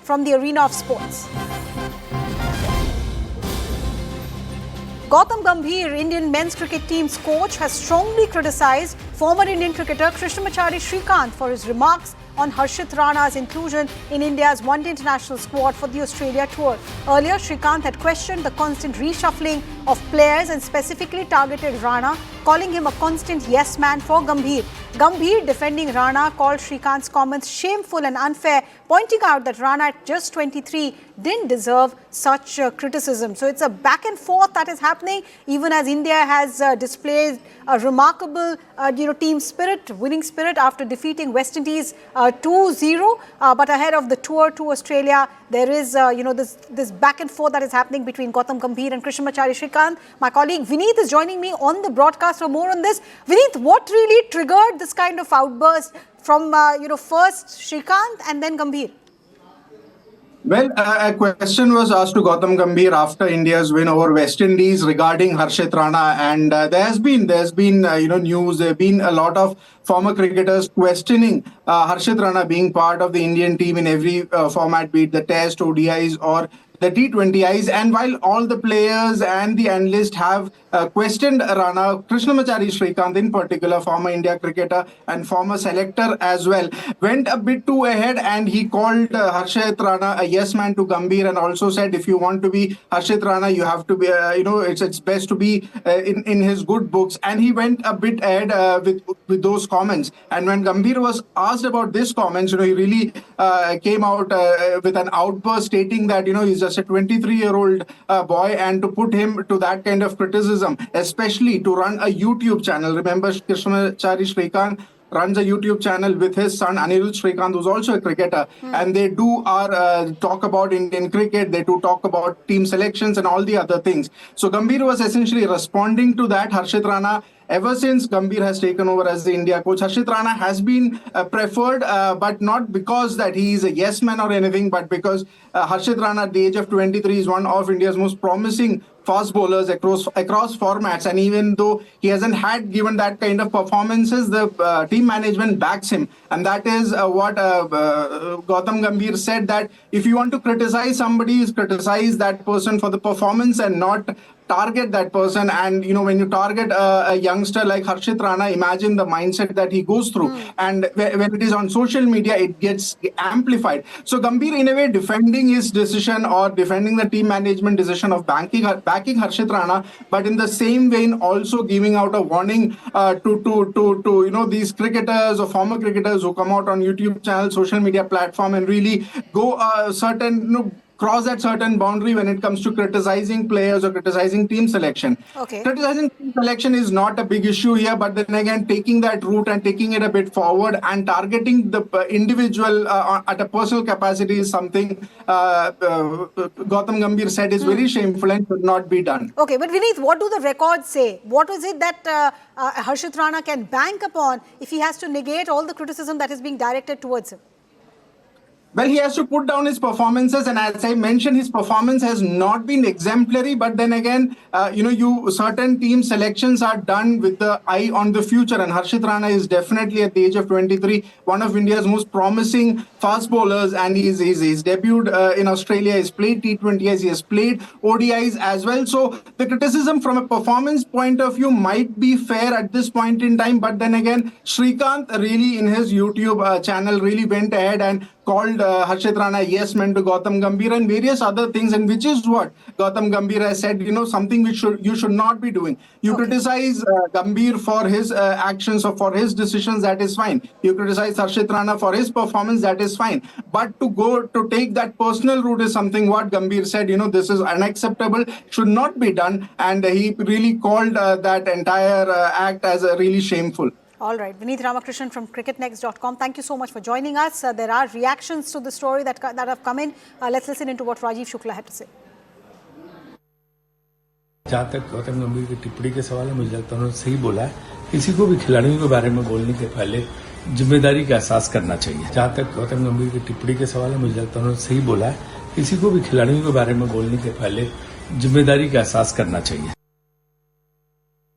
from the arena of sports. Gautam Gambhir, Indian men's cricket team's coach, has strongly criticised former Indian cricketer Krishnamachari Srikanth for his remarks on Harshit Rana's inclusion in India's one-day international squad for the Australia tour. Earlier, Srikanth had questioned the constant reshuffling of players and specifically targeted Rana, calling him a constant yes man for Gambhir. Gambhir, defending Rana, called Srikanth's comments shameful and unfair, pointing out that Rana at just 23 didn't deserve such criticism. So it's a back and forth that is happening, even as India has displayed a remarkable team spirit, winning spirit after defeating West Indies 2-0. But ahead of the tour to Australia, there is this back and forth that is happening between Gautam Gambhir and Krishnamachari Srikanth. My colleague Vineet is joining me on the broadcast for more on this. Vineet, what really triggered this kind of outburst from first Srikanth and then Gambhir? Well, a question was asked to Gautam Gambhir after India's win over West Indies regarding Harshit Rana, and there's been news. There have been a lot of former cricketers questioning Harshit Rana being part of the Indian team in every format, be it the Test, ODIs, or the T20Is. And while all the players and the analysts have questioned Rana, Krishnamachari Srikanth in particular, former India cricketer and former selector as well, went a bit too ahead, and he called Harshit Rana a yes man to Gambhir, and also said if you want to be Harshit Rana, you have to be, it's best to be in his good books. And he went a bit ahead with those comments. And when Gambhir was asked about these comments, he really came out with an outburst stating that, he's just a 23-year-old boy, and to put him to that kind of criticism, especially to run a YouTube channel. Remember, Krishnamachari Srikanth runs a YouTube channel with his son Anirudh Srikanth, who's also a cricketer, and they do talk about Indian cricket, they do talk about team selections and all the other things. So Gambhir was essentially responding to that. Harshit Rana, ever since Gambhir has taken over as the India coach, Harshit Rana has been preferred, but not because that he is a yes man or anything, but because Harshit Rana at the age of 23 is one of India's most promising fast bowlers across formats. And even though he hasn't had given that kind of performances, the team management backs him. And that is what Gautam Gambhir said, that if you want to criticize somebody, criticize that person for the performance and not target that person. And when you target a youngster like Harshit Rana, imagine the mindset that he goes through. And when it is on social media, it gets amplified. So Gambhir, in a way, defending his decision or defending the team management decision of backing Harshit Rana, but in the same vein also giving out a warning to these cricketers or former cricketers who come out on YouTube channel, social media platform, and really go cross that certain boundary when it comes to criticizing players or criticizing team selection. Okay. Criticizing team selection is not a big issue here, but then again, taking that route and taking it a bit forward and targeting the individual at a personal capacity is something Gautam Gambhir said is very shameful and should not be done. Okay, but Vineet, what do the records say? What is it that Harshit Rana can bank upon if he has to negate all the criticism that is being directed towards him? Well, he has to put down his performances, and as I mentioned, his performance has not been exemplary. But then again, certain team selections are done with the eye on the future, and Harshit Rana is definitely at the age of 23 one of India's most promising fast bowlers, and he's debuted in Australia. He's played T20s, he has played ODIs as well. So the criticism from a performance point of view might be fair at this point in time. But then again, Srikanth really in his YouTube channel really went ahead and called Harshit Rana yes man to Gautam Gambhir and various other things, and which is what Gautam Gambhir has said, something which you should not be doing. You criticize Gambhir for his actions or for his decisions, that is fine. You criticize Harshit Rana for his performance, that is fine. But to take that personal route is something what Gambhir said, this is unacceptable, should not be done. And he really called that entire act as really shameful. All right, Vineet Ramakrishnan from cricketnext.com. Thank you so much for joining us. There are reactions to the story that have come in. Let's listen into what Rajiv Shukla had to say. जहाँ तक गौतम गंभीर की टिप्पणी के सवाल है, मुझे लगता है उन्होंने सही बोला है। किसी को भी खिलाड़ियों के बारे में बोलने के पहले जिम्मेदारी का एहसास करना चाहिए। जहाँ तक गौतम गंभीर की टिप्पणी के सवाल है, मुझे लगता है उन्होंने सही बोला है। किसी को भी खिलाड़ियों के बारे में बोलने के पहले जिम्मेदारी का एहसास करना चाहिए।